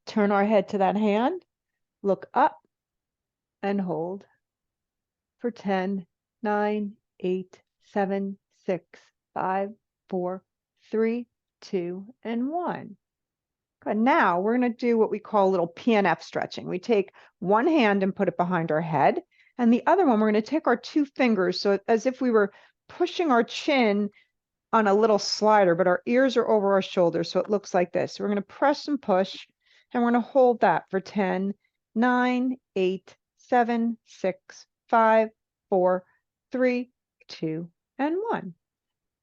Turn our head to that hand, look up and hold for 10, 9, 8, 7, 6, 5, 4, 3, 2, and 1. Good. Now we're going to do what we call a little PNF stretching. We take one hand and put it behind our head, and the other one, we're going to take our two fingers, so as if we were pushing our chin on a little slider, but our ears are over our shoulders, so it looks like this. So we're going to press and push, and we're going to hold that for 10, 9, 8, 7, 6, 5, 4, 3, 2, and 1.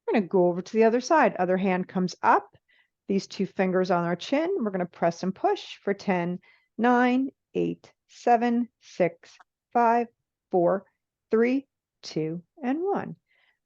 We're going to go over to the other side. Other hand comes up. These two fingers on our chin. We're going to press and push for 10, 9, 8, 7, 6, 5, 4, 3, 2, and 1.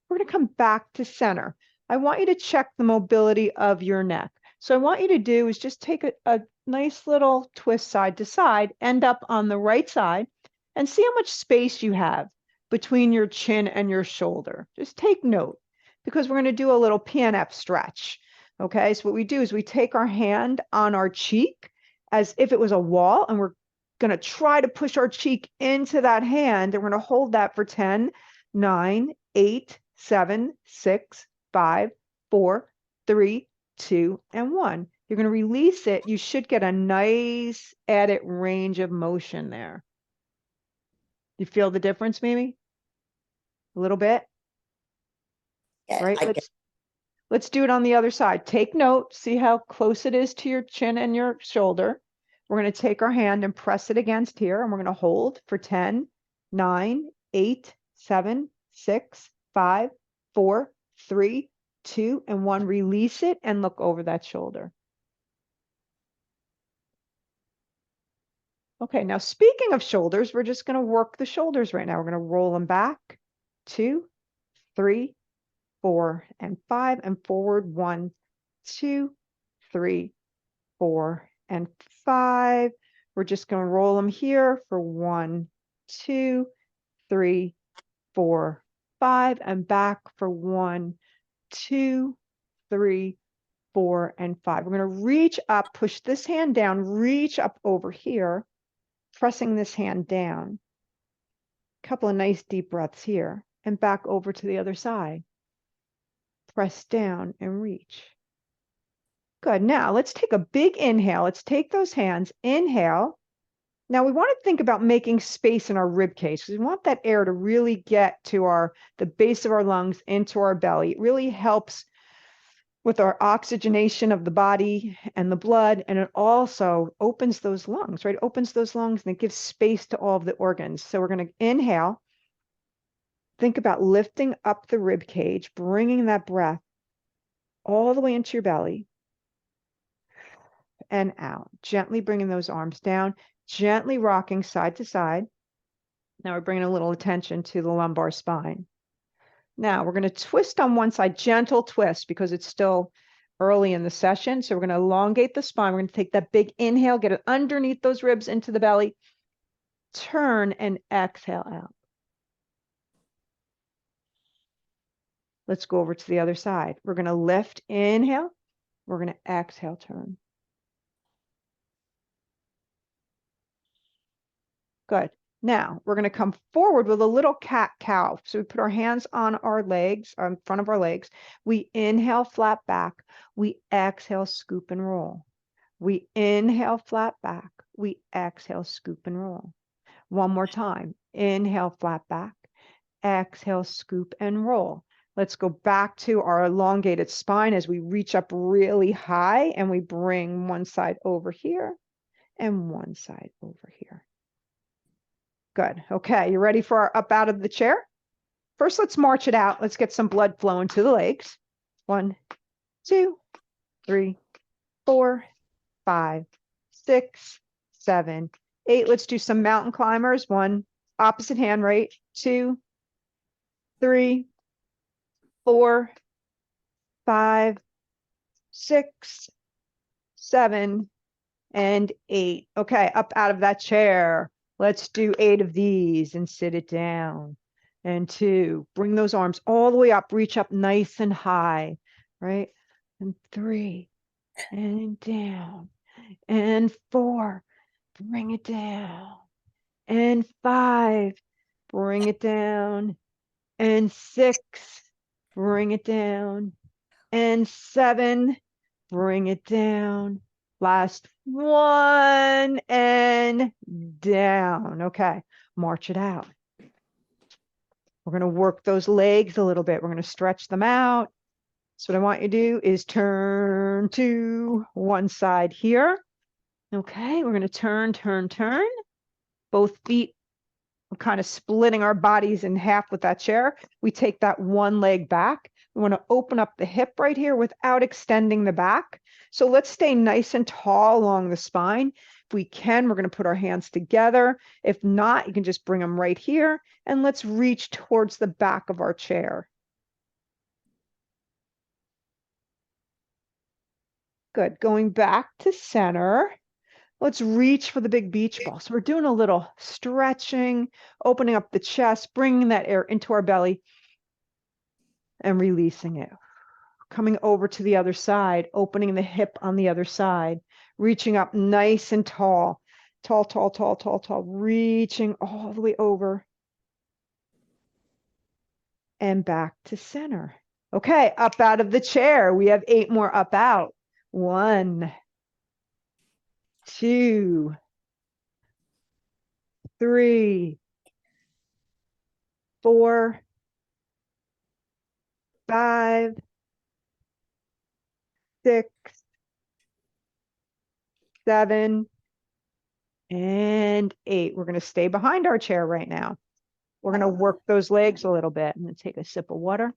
We're going to come back to center. I want you to check the mobility of your neck. So I want you to do is just take a nice little twist side to side, end up on the right side, and see how much space you have between your chin and your shoulder. Just take note, because we're going to do a little PNF stretch. Okay, so what we do is we take our hand on our cheek as if it was a wall, and we're going to try to push our cheek into that hand, and we're going to hold that for 10, 9, 8, 7, 6, 5, 4, 3, 2, and 1. You're going to release it. You should get a nice added range of motion there. You feel the difference, maybe? A little bit? Yeah, Right? Let's do it on the other side. Take note, see how close it is to your chin and your shoulder. We're going to take our hand and press it against here, and we're going to hold for 10, 9, 8, 7, 6, 5, 4, 3, 2, and 1. Release it and look over that shoulder. Okay, now speaking of shoulders, we're just going to work the shoulders right now. We're going to roll them back, 2, 3, 4, and 5, and forward, 1, 2, 3, 4, and 5. We're just going to roll them here for 1, 2, 3, 4, 5, and back for 1, 2, 3, 4, and 5. We're going to reach up, push this hand down, reach up over here, pressing this hand down. A couple of nice deep breaths here, and back over to the other side. Press down and reach. Good. Now let's take a big inhale. Let's take those hands. Inhale. Now we want to think about making space in our rib cage, because we want that air to really get to the base of our lungs, into our belly. It really helps with our oxygenation of the body and the blood, and it also opens those lungs, right? It opens those lungs and it gives space to all of the organs. So we're going to inhale. Think about lifting up the rib cage, bringing that breath all the way into your belly and out. Gently bringing those arms down, gently rocking side to side. Now we're bringing a little attention to the lumbar spine. Now we're going to twist on one side, gentle twist, because it's still early in the session. So we're going to elongate the spine. We're going to take that big inhale, get it underneath those ribs into the belly. Turn and exhale out. Let's go over to the other side. We're going to lift, inhale. We're going to exhale, turn. Good. Now we're going to come forward with a little cat-cow. So we put our hands on our legs, in front of our legs. We inhale, flat back. We exhale, scoop and roll. We inhale, flat back. We exhale, scoop and roll. One more time. Inhale, flat back. Exhale, scoop and roll. Let's go back to our elongated spine as we reach up really high, and we bring one side over here and one side over here. Good. Okay, you ready for our up out of the chair? First, let's march it out. Let's get some blood flowing to the legs. 1, 2, 3, 4, 5, 6, 7, 8. Let's do some mountain climbers. 1, opposite hand, right? 2, 3, 4, 5, 6, 7, and 8. Okay, up out of that chair. Let's do 8 of these and sit it down. And 2, bring those arms all the way up, reach up nice and high, right? And 3, and down. and 4, bring it down, and 5, bring it down, and 6, bring it down, and 7, bring it down. Last one, and down. Okay, march it out. We're going to work those legs a little bit. We're going to stretch them out. So what I want you to do is turn to one side here. Okay, we're going to turn, turn, turn. Both feet, we're kind of splitting our bodies in half with that chair. We take that one leg back. We want to open up the hip right here without extending the back. So let's stay nice and tall along the spine. If we can, we're going to put our hands together. If not, you can just bring them right here. And let's reach towards the back of our chair. Good. Going back to center. Let's reach for the big beach ball. So we're doing a little stretching, opening up the chest, bringing that air into our belly and releasing it. Coming over to the other side, opening the hip on the other side, reaching up nice and tall, tall, tall, tall, tall, tall, reaching all the way over and back to center. Okay, up out of the chair. We have 8 more up out. 1, 2, 3, 4, 5, 6, 7, and 8. We're going to stay behind our chair right now. We're going to work those legs a little bit. I'm going to take a sip of water.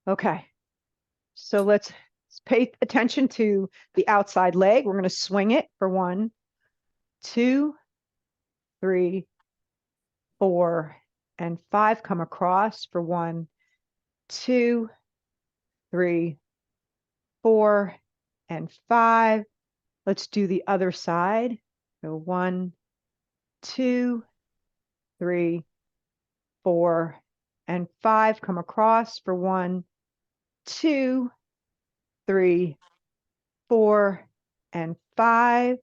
Okay. So let's pay attention to the outside leg. We're going to swing it for 1, 2, 3, 4, and 5. Come across for 1, 2, 3, 4, and 5. Let's do the other side. So 1, 2, 3, 4, and 5. Come across for 1, 2, 3, 4, and 5.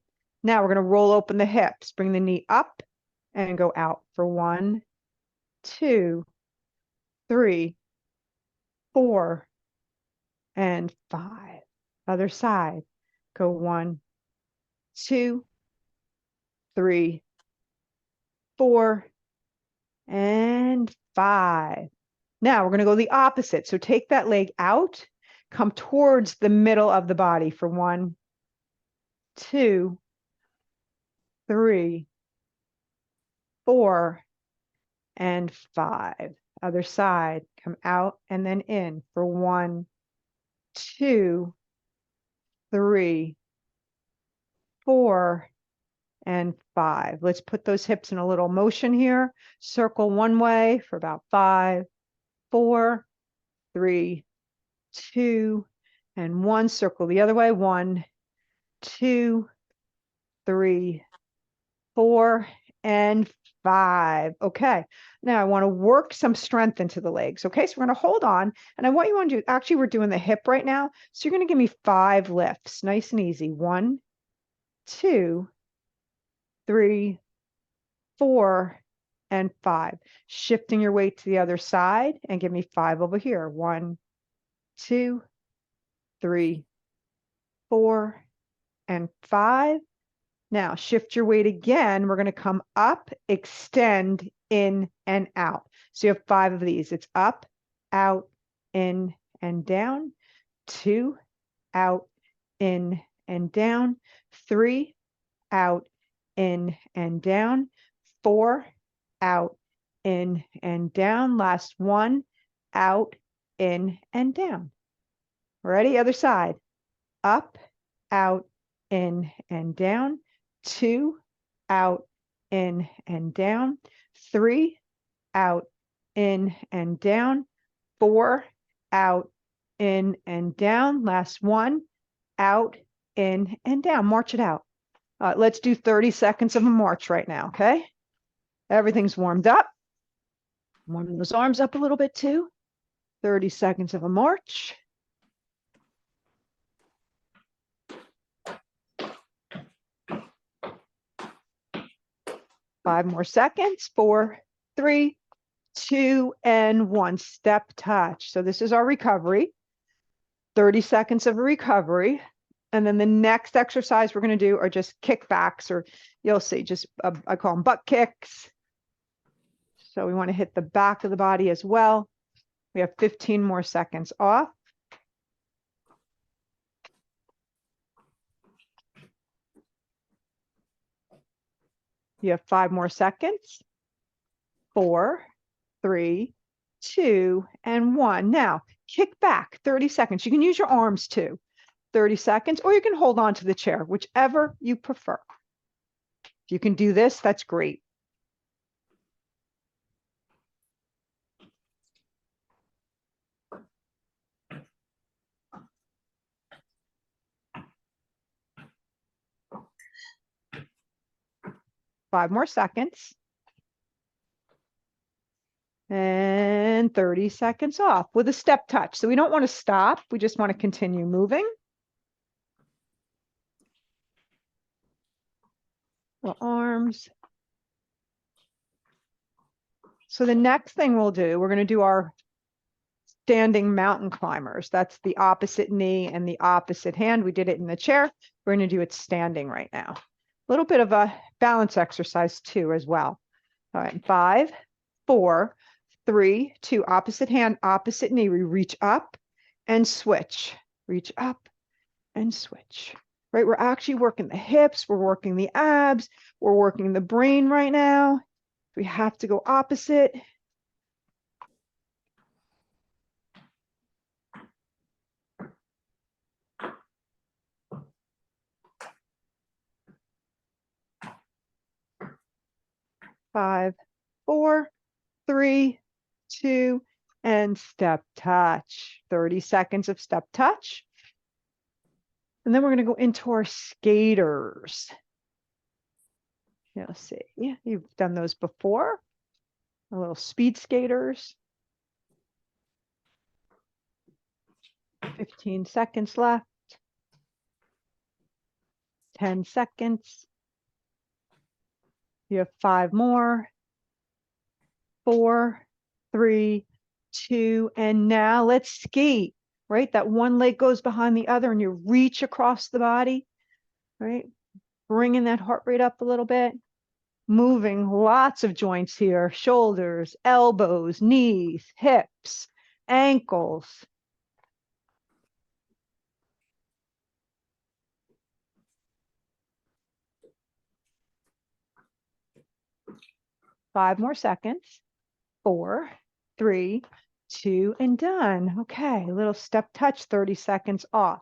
Now we're going to roll open the hips. Bring the knee up and go out for 1, 2, 3, 4, and 5. Other side. Go 1, 2, 3, 4, and 5. Now we're going to go the opposite. So take that leg out, come towards the middle of the body for 1, 2, 3, 4, and 5. Other side. Come out and then in for 1, 2, 3, 4, and 5. Let's put those hips in a little motion here. Circle one way for about 5, 4, 3, 2, and 1. Circle the other way. 1, 2, 3, 4, and 5. Okay. Now I want to work some strength into the legs. Okay. So we're going to hold on. And I want you to do, actually, we're doing the hip right now. So you're going to give me 5 lifts. Nice and easy. 1, 2, 3, 4, and 5. Shifting your weight to the other side and give me 5 over here. 1, 2, 3, 4, and 5. Now shift your weight again. We're going to come up, extend, in, and out. So you have 5 of these. It's up, out, in, and down. 2, out, in, and down. 3, out, in, and down. 4, out, in, and down. Last one, out, in, and down. Ready? Other side. Up, out, in, and down. 2, out, in, and down. 3, out, in, and down. 4, out, in, and down. Last one, out, in, and down. March it out. Let's do 30 seconds of a march right now, okay? Everything's warmed up. Warm those arms up a little bit too. 30 seconds of a march. Five more seconds. 4, 3, 2, and 1. Step touch. So this is our recovery. 30 seconds of recovery. And then the next exercise we're going to do are just kickbacks, or you'll see, just I call them butt kicks. So we want to hit the back of the body as well. We have 15 more seconds off. You have 5 more seconds. 4, 3, 2, and 1. Now, kick back 30 seconds. You can use your arms too. 30 seconds, or you can hold on to the chair, whichever you prefer. If you can do this, that's great. Five more seconds. And 30 seconds off with a step touch. So we don't want to stop. We just want to continue moving. The arms. So the next thing we'll do, we're going to do our standing mountain climbers. That's the opposite knee and the opposite hand. We did it in the chair. We're going to do it standing right now. A little bit of a balance exercise too as well. All right, 5, 4, 3, 2, opposite hand, opposite knee. We reach up and switch. Reach up and switch. Right, we're actually working the hips, we're working the abs, we're working the brain right now. We have to go opposite. Five, 4, 3, 2, and step touch. 30 seconds of step touch. And then we're going to go into our skaters. Let's see. Yeah, you've done those before. A little speed skaters. 15 seconds left. 10 seconds. You have 5 more. 4, 3, 2, and now let's skate, right? That one leg goes behind the other and you reach across the body, right? Bringing that heart rate up a little bit. Moving lots of joints here, shoulders, elbows, knees, hips, ankles. Five more seconds. 4, 3, 2, and done. Okay, a little step touch, 30 seconds off.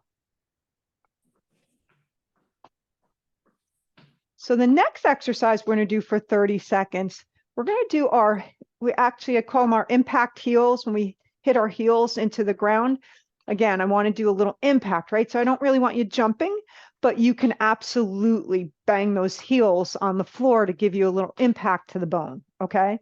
So the next exercise we're going to do for 30 seconds, we're going to do I call them our impact heels. When we hit our heels into the ground, again, I want to do a little impact, right? So I don't really want you jumping, but you can absolutely bang those heels on the floor to give you a little impact to the bone, okay?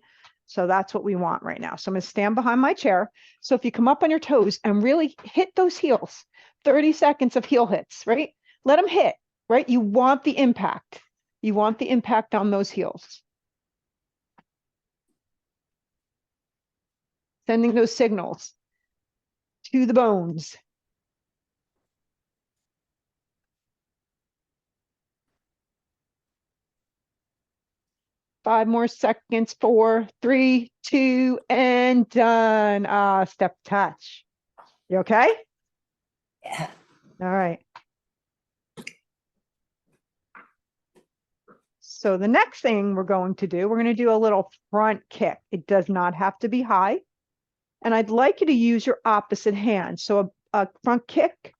So that's what we want right now. So I'm going to stand behind my chair. So if you come up on your toes and really hit those heels, 30 seconds of heel hits, right? Let them hit, right? You want the impact. You want the impact on those heels. Sending those signals to the bones. Five more seconds. 4, 3, 2, and done. Step touch. You okay? Yeah. All right. So the next thing we're going to do a little front kick. It does not have to be high. And I'd like you to use your opposite hand. So a front kick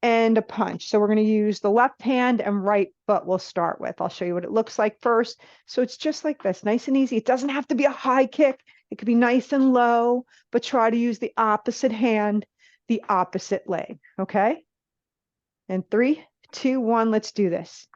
and a punch. So we're going to use the left hand and right foot we'll start with. I'll show you what it looks like first. So it's just like this, nice and easy. It doesn't have to be a high kick. It could be nice and low, but try to use the opposite hand, the opposite leg, okay? And 3, 2, 1, let's do this.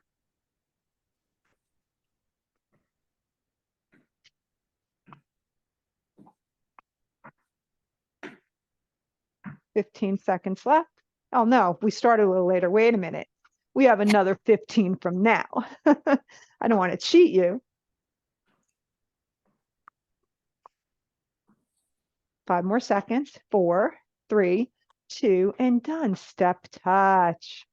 15 seconds left. Oh no, we started a little later. Wait a minute. We have another 15 from now. I don't want to cheat you. 5 more seconds. 4, 3, 2, and done. Step touch.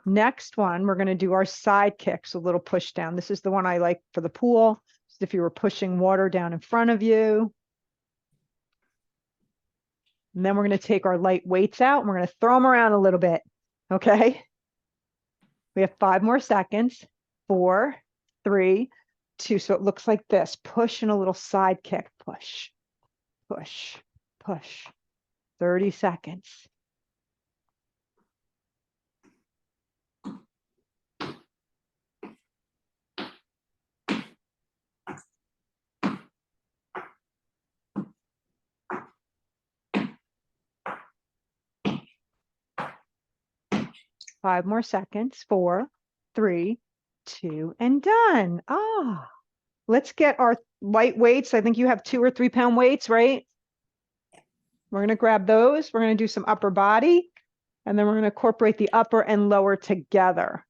Next one, we're going to do our side kicks, a little push down. This is the one I like for the pool. Just if you were pushing water down in front of you. And then we're going to take our light weights out and we're going to throw them around a little bit. Okay. We have 5 more seconds. 4, 3, 2. So it looks like this. Push and a little side kick. Push, push, push. 30 seconds. Five more seconds. 4, 3, 2, and done. Ah, let's get our light weights. I think you have 2 or 3 pound weights, right? We're going to grab those. We're going to do some upper body, and then we're going to incorporate the upper and lower together.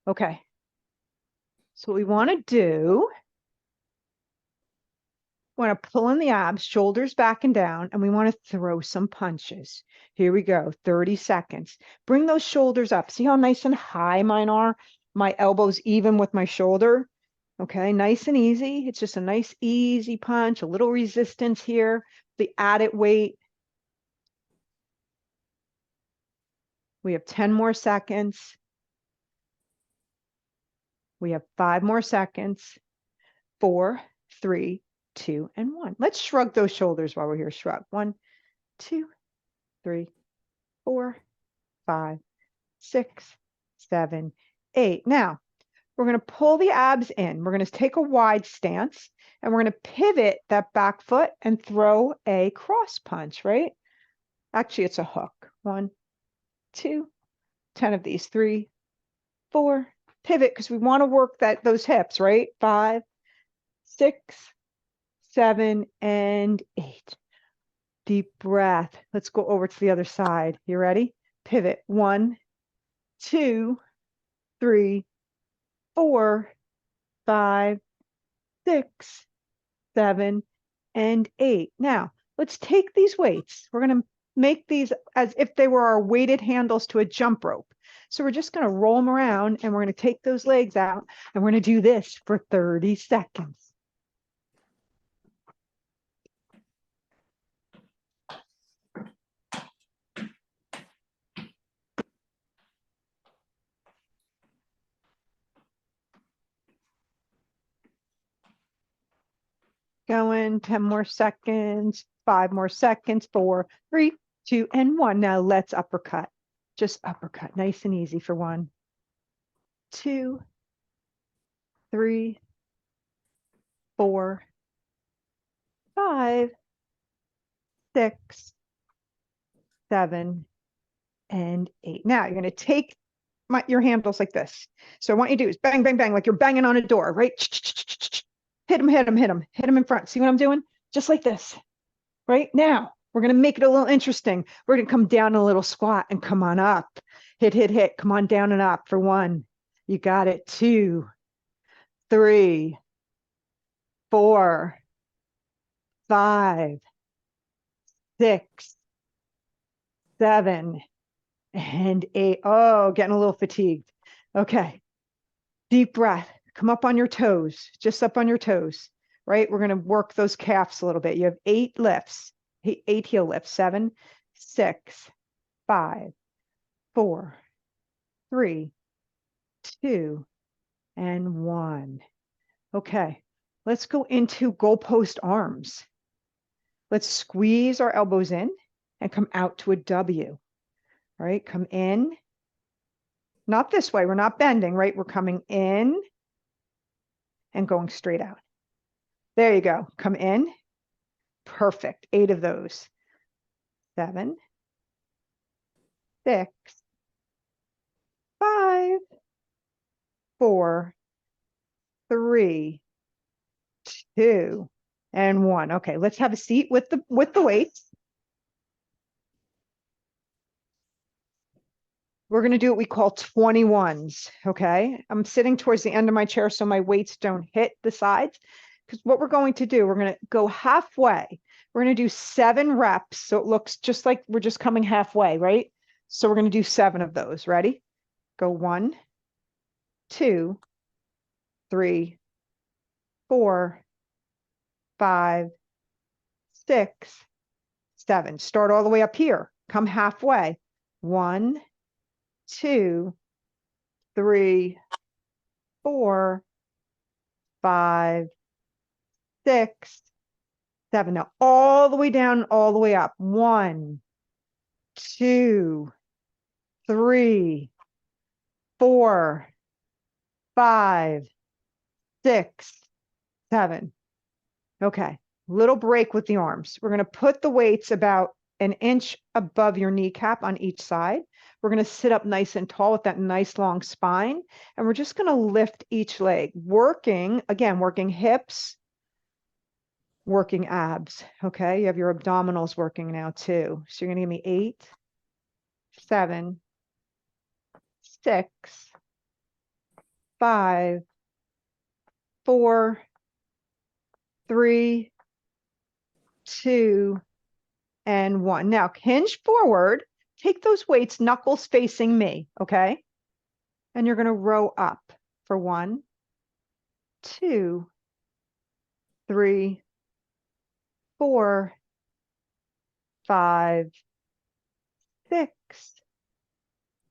Okay. So what we want to do, we want to pull in the abs, shoulders back and down, and we want to throw some punches. Here we go, 30 seconds. Bring those shoulders up. See how nice and high mine are? My elbows even with my shoulder. Okay, nice and easy. It's just a nice, easy punch, a little resistance here, the added weight. We have 10 more seconds. We have 5 more seconds. 4, 3, 2, and 1. Let's shrug those shoulders while we're here. Shrug. 1, 2, 3, 4, 5, 6, 7, 8. Now, we're going to pull the abs in. We're going to take a wide stance, and we're going to pivot that back foot and throw a cross punch, right? Actually, it's a hook. 1, 2, 10 of these. 3, 4, pivot, because we want to work those hips, right? 5, 6, 7, and 8. Deep breath. Let's go over to the other side. You ready? Pivot. 1, 2, 3, 4, 5, 6, 7, and 8. Now, let's take these weights. We're going to make these as if they were our weighted handles to a jump rope. So we're just going to roll them around, and we're going to take those legs out, and we're going to do this for 30 seconds. Going, 10 more seconds, 5 more seconds, 4, 3, 2, and 1. Now let's uppercut. Just uppercut, nice and easy for 1, 2, 3, 4, 5, 6, 7, and 8. Now you're going to take your handles like this. So what you do is bang, bang, bang, like you're banging on a door, right? Hit them, hit them, hit them, hit them in front. See what I'm doing? Just like this. Right now, we're going to make it a little interesting. We're going to come down a little squat and come on up. Hit, hit, hit. Come on down and up for 1. You got it. 2, 3, 4, 5, 6, 7, and 8. Oh, getting a little fatigued. Okay. Deep breath. Come up on your toes, just up on your toes, right? We're going to work those calves a little bit. You have 8 lifts, 8 heel lifts. 7, 6, 5, 4, 3, 2, and 1. Okay, let's go into goalpost arms. Let's squeeze our elbows in and come out to a W. All right, come in. Not this way. We're not bending, right? We're coming in and going straight out. There you go. Come in. Perfect. 8 of those. 7, 6, 5, 4, 3, 2, and 1. Okay, let's have a seat with the weights. We're going to do what we call 21s. Okay, I'm sitting towards the end of my chair so my weights don't hit the sides. Because what we're going to do, we're going to go halfway. We're going to do 7 reps. So it looks just like we're just coming halfway, right? So we're going to do 7 of those. Ready? Go 1, 2, 3, 4, 5, 6, 7. Start all the way up here. Come halfway. 1, 2, 3, 4, 5, 6, 7. Now all the way down, all the way up. 1, 2, 3, 4, 5, 6, 7. Okay. Little break with the arms. We're going to put the weights about an inch above your kneecap on each side. We're going to sit up nice and tall with that nice long spine. And we're just going to lift each leg, working hips, working abs. Okay. You have your abdominals working now too. So you're going to give me 8, 7, 6, 5, 4, 3, 2, and 1. Now hinge forward, take those weights, knuckles facing me, okay? And you're going to row up for 1, 2, 3, 4, 5, 6,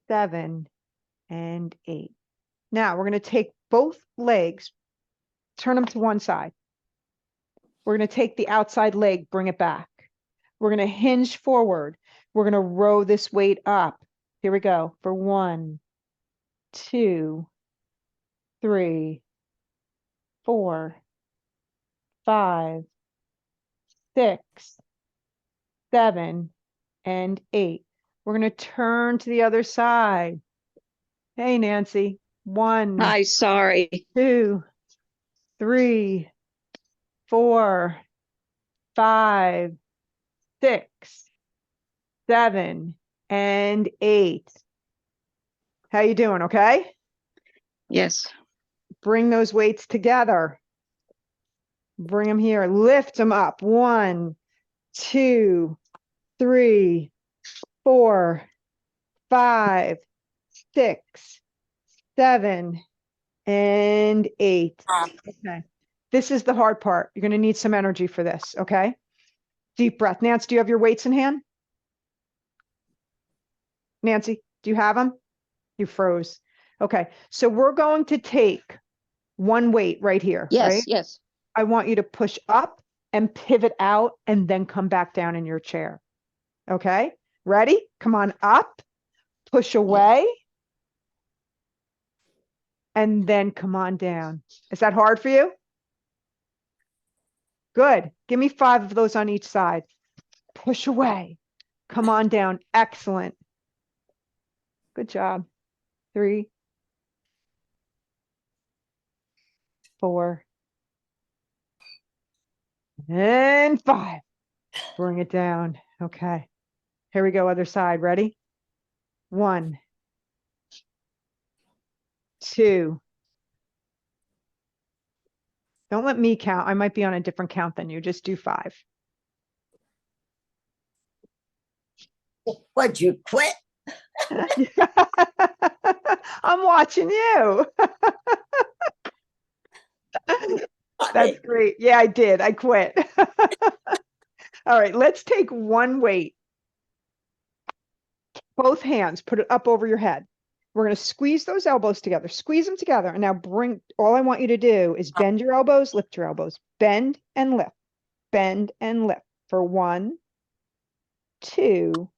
7, and 8. Now we're going to take both legs, turn them to one side. We're going to take the outside leg, bring it back. We're going to hinge forward. We're going to row this weight up. Here we go for 1, 2, 3, 4, 5, 6, 7, and 8. We're going to turn to the other side. Hey, Nancy. 1, Hi, sorry. 2, 3, 4, 5, 6, 7, and 8. How you doing? Okay? Yes. Bring those weights together. Bring them here. Lift them up. 1, 2, 3, 4, 5, 6, 7, and 8. Okay. This is the hard part. You're going to need some energy for this. Okay. Deep breath. Nancy, do you have your weights in hand? Nancy, do you have them? You froze. Okay. So we're going to take one weight right here. Yes, right? yes. I want you to push up and pivot out and then come back down in your chair. Okay. Ready? Come on up, push away, and then come on down. Is that hard for you? Good. Give me 5 of those on each side. Push away. Come on down. Excellent. Good job. 3, 4, and 5. Bring it down. Okay. Here we go. Other side. Ready? 1, 2. Don't let me count. I might be on a different count than you. Just do 5. What'd you quit? I'm watching you. That's great. Yeah, I did. I quit. All right, let's take one weight. Both hands, put it up over your head. We're going to squeeze those elbows together. Squeeze them together. And now all I want you to do is bend your elbows, lift your elbows. Bend and lift. Bend and lift for 1, 2,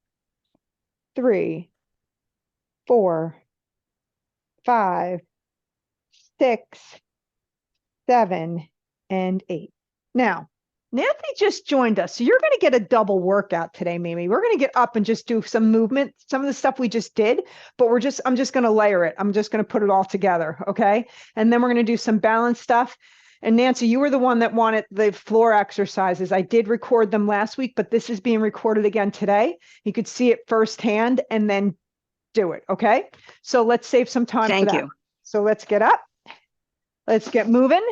3, 4, 5, 6, 7, and 8. Now, Nancy just joined us, so you're going to get a double workout today, Mimi. We're going to get up and just do some movement, some of the stuff we just did, but I'm just going to layer it. I'm just going to put it all together, okay? And then we're going to do some balance stuff. And Nancy, you were the one that wanted the floor exercises. I did record them last week, but this is being recorded again today. You could see it firsthand and then do it, okay? So let's save some time for Thank that. you. So let's get up. Let's get moving.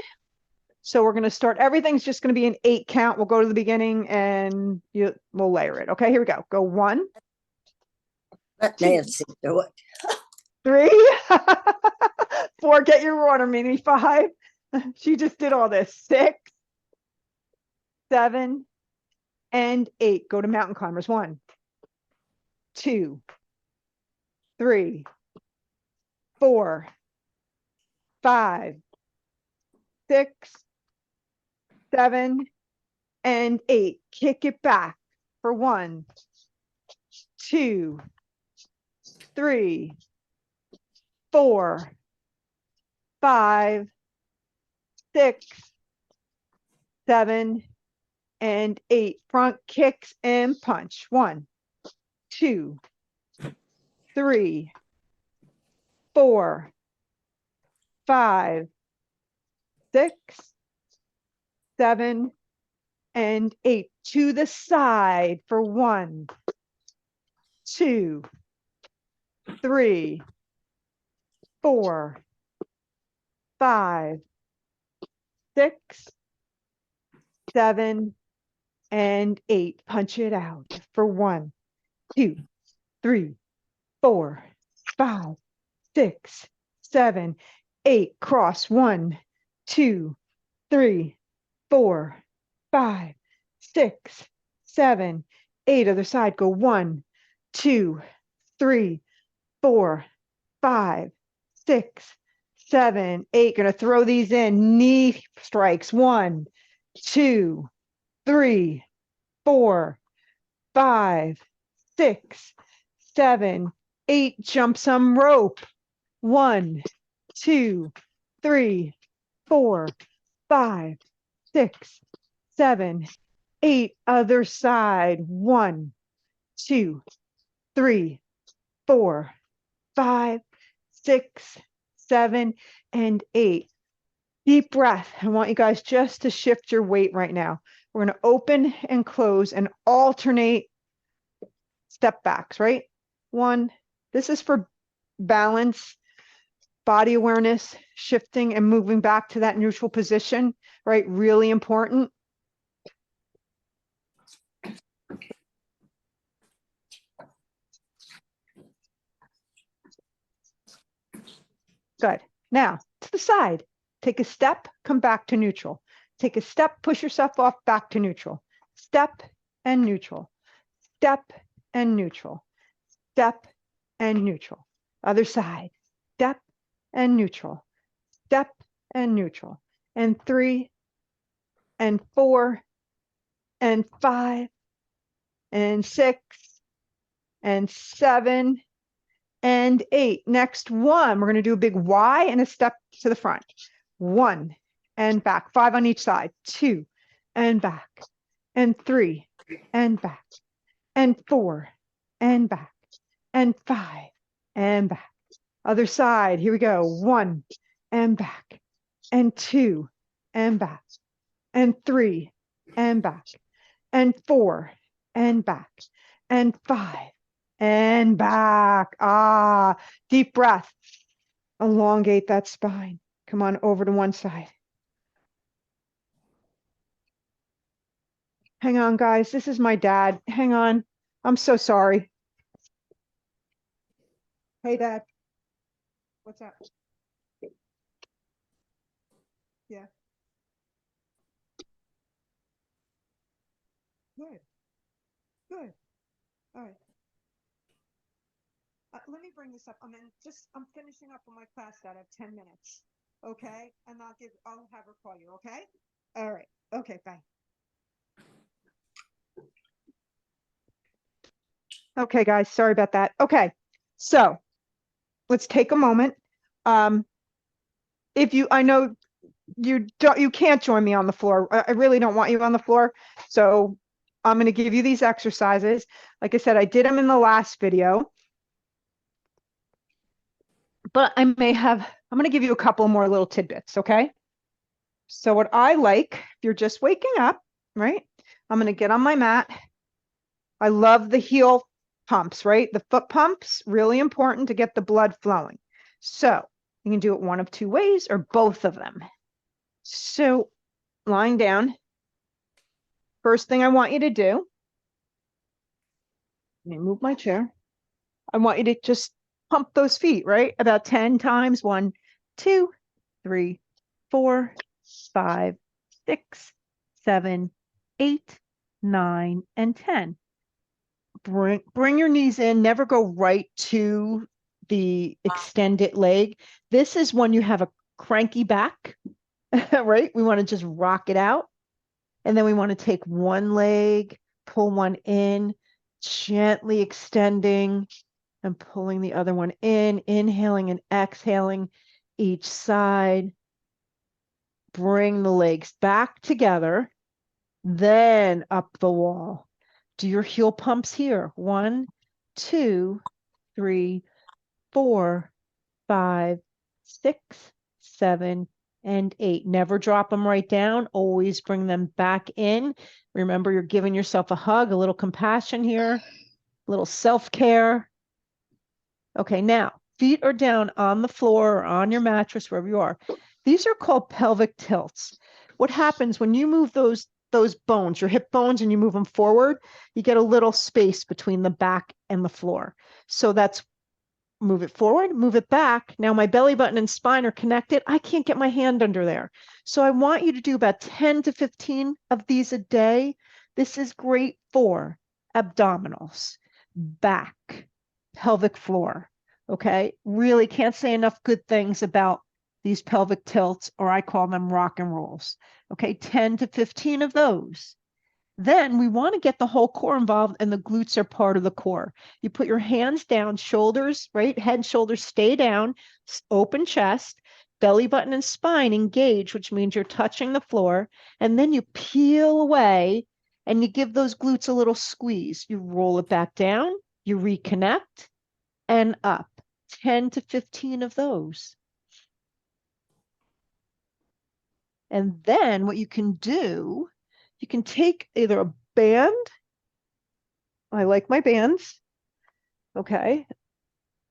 So we're going to start. Everything's just going to be an 8 count. We'll go to the beginning and we'll layer it. Okay, here we go. Go 1, Let Nancy do it. 3, 4. Get your water, Mimi. 5. She just did all this. 6, 7, and 8. Go to mountain climbers. 1, 2, 3, 4, 5, 6, 7, and 8. Kick it back for 1, 2, 3, 4, 5, 6, 7, and 8. Front kicks and punch. 1, 2, 3, 4, 5, 6, 7, and 8. To the side for 1, 2, 3, 4, 5, 6, 7, and 8. Punch it out for 1, 2, 3, 4, 5, 6, 7, 8. Cross 1, 2, 3, 4, 5, 6, 7, 8. Other side. Go 1, 2, 3, 4, 5, 6, 7, 8. Gonna throw these in. Knee strikes. 1, 2, 3, 4, 5, 6, 7, 8. Jump some rope. 1, 2, 3, 4, 5, 6, 7, 8. Other side. 1, 2, 3, 4, 5, 6, 7, and 8. Deep breath. I want you guys just to shift your weight right now. We're going to open and close and alternate step backs, right? 1. This is for balance, body awareness, shifting and moving back to that neutral position, right? Really important. Good. Now, to the side. Take a step, come back to neutral. Take a step, push yourself off, back to neutral. Step and neutral. Step and neutral. Step and neutral. Other side. Step and neutral. Step and neutral. And 3, and 4, and 5, and 6, and 7, and 8. Next one, we're going to do a big Y and a step to the front. 1 and back. 5 on each side. 2 and back. And 3 and back. And 4 and back. And 5 and back. Other side. Here we go. 1 and back. And 2 and back. And 3 and back. And 4 and back. And 5 and back. Ah, deep breath. Elongate that spine. Come on over to one side. Hang on, guys. This is my dad. Hang on. I'm so sorry. Hey, Dad. What's up? Yeah. Good. Good. All right. Let me bring this up. I'm finishing up on my class that I have 10 minutes. Okay. And I'll have her call you. Okay. All right. Okay. Bye. Okay, guys. Sorry about that. Okay. So let's take a moment. I know you can't join me on the floor. I really don't want you on the floor. So I'm going to give you these exercises. Like I said, I did them in the last video, but I'm going to give you a couple more little tidbits. Okay. So what I like, if you're just waking up, right? I'm going to get on my mat. I love the heel pumps, right? The foot pumps, really important to get the blood flowing. So you can do it one of two ways or both of them. So lying down, first thing I want you to do, let me move my chair. I want you to just pump those feet, right? About 10 times. 1, 2, 3, 4, 5, 6, 7, 8, 9, and 10. Bring your knees in, never go right to the extended leg. This is when you have a cranky back, right? We want to just rock it out. And then we want to take one leg, pull one in, gently extending and pulling the other one in, inhaling and exhaling each side. Bring the legs back together, then up the wall. Do your heel pumps here. 1, 2, 3, 4, 5, 6, 7, and 8. Never drop them right down. Always bring them back in. Remember, you're giving yourself a hug, a little compassion here, a little self-care. Okay, now feet are down on the floor or on your mattress, wherever you are. These are called pelvic tilts. What happens when you move those bones, your hip bones, and you move them forward, you get a little space between the back and the floor. So that's move it forward, move it back. Now my belly button and spine are connected. I can't get my hand under there. So I want you to do about 10 to 15 of these a day. This is great for abdominals, back, pelvic floor. Okay. Really can't say enough good things about these pelvic tilts, or I call them rock and rolls. Okay. 10 to 15 of those. Then we want to get the whole core involved, and the glutes are part of the core. You put your hands down, shoulders, right? Head and shoulders stay down, open chest, belly button and spine engage, which means you're touching the floor. And then you peel away and you give those glutes a little squeeze. You roll it back down, you reconnect, and up. 10 to 15 of those. And then what you can do, you can take either a band. I like my bands. Okay.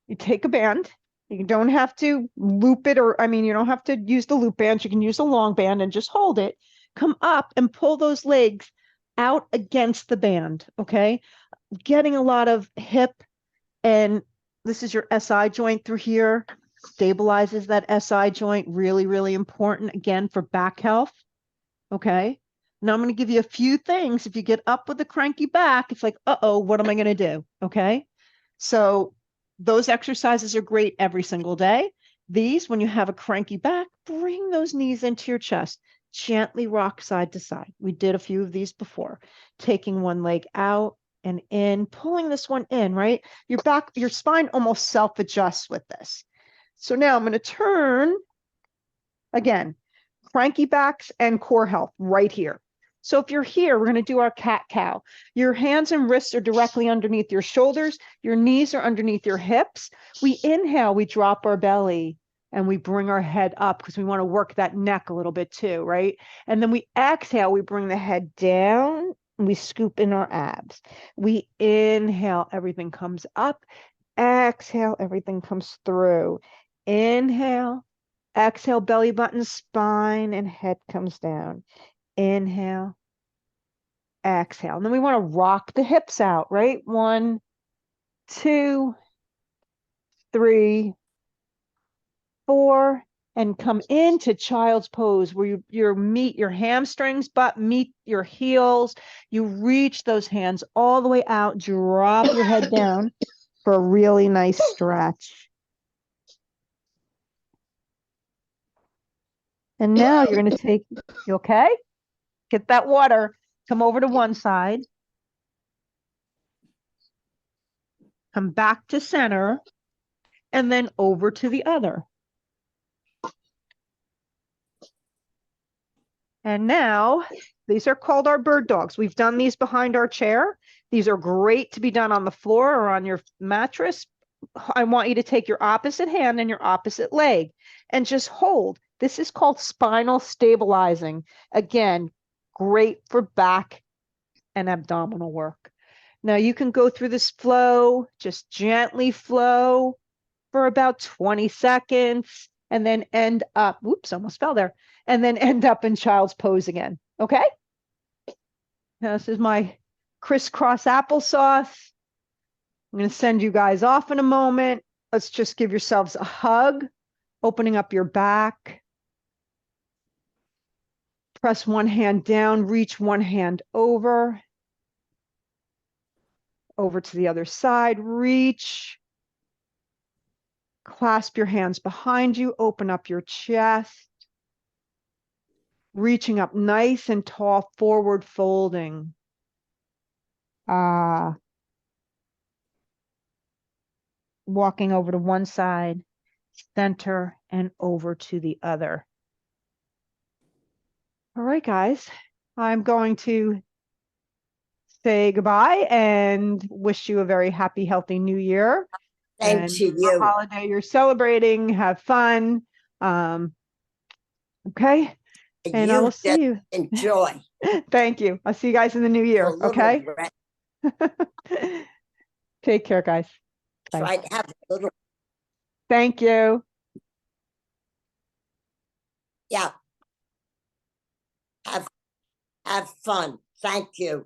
You take a band. You don't have to loop it, or, I mean, you don't have to use the loop band. You can use a long band and just hold it. Come up and pull those legs out against the band. Okay. Getting a lot of hip, and this is your SI joint through here. Stabilizes that SI joint. Really, really important, again, for back health. Okay. Now I'm going to give you a few things. If you get up with a cranky back, it's like, uh-oh, what am I going to do? Okay. So those exercises are great every single day. These, when you have a cranky back, bring those knees into your chest. Gently rock side to side. We did a few of these before. Taking one leg out and in, pulling this one in, right? Your back, your spine almost self-adjusts with this. So now I'm going to turn again, cranky backs and core health right here. So if you're here, we're going to do our cat-cow. Your hands and wrists are directly underneath your shoulders. Your knees are underneath your hips. We inhale, we drop our belly, and we bring our head up because we want to work that neck a little bit too, right? And then we exhale, we bring the head down, and we scoop in our abs. We inhale, everything comes up. Exhale, everything comes through. Inhale. Exhale, belly button, spine, and head comes down. Inhale, exhale. And then we want to rock the hips out, right? 1, 2, 3, 4, and come into child's pose where you meet your hamstrings, but meet your heels. You reach those hands all the way out, drop your head down for a really nice stretch. And now you're going to take, you okay? Get that water. Come over to one side. Come back to center. And then over to the other. And now these are called our bird dogs. We've done these behind our chair. These are great to be done on the floor or on your mattress. I want you to take your opposite hand and your opposite leg and just hold. This is called spinal stabilizing. Again, great for back and abdominal work. Now you can go through this flow, just gently flow for about 20 seconds and then end up, whoops, almost fell there, and then end up in child's pose again. Okay? Now, this is my crisscross applesauce. I'm going to send you guys off in a moment. Let's just give yourselves a hug, opening up your back. Press one hand down, reach one hand over to the other side, reach. Clasp your hands behind you, open up your chest. Reaching up nice and tall, forward folding. Walking over to one side, center, and over to the other. All right, guys, I'm going to say goodbye and wish you a very happy, healthy new year. Same And to whatever you. holiday you're celebrating, have fun. Okay, and I will You just see you. enjoy. Thank you. I'll see you guys in the new year. A little Okay. rest. Take care, guys. Bye. Try to have a little, Thank you. yeah. Have fun. Thank you.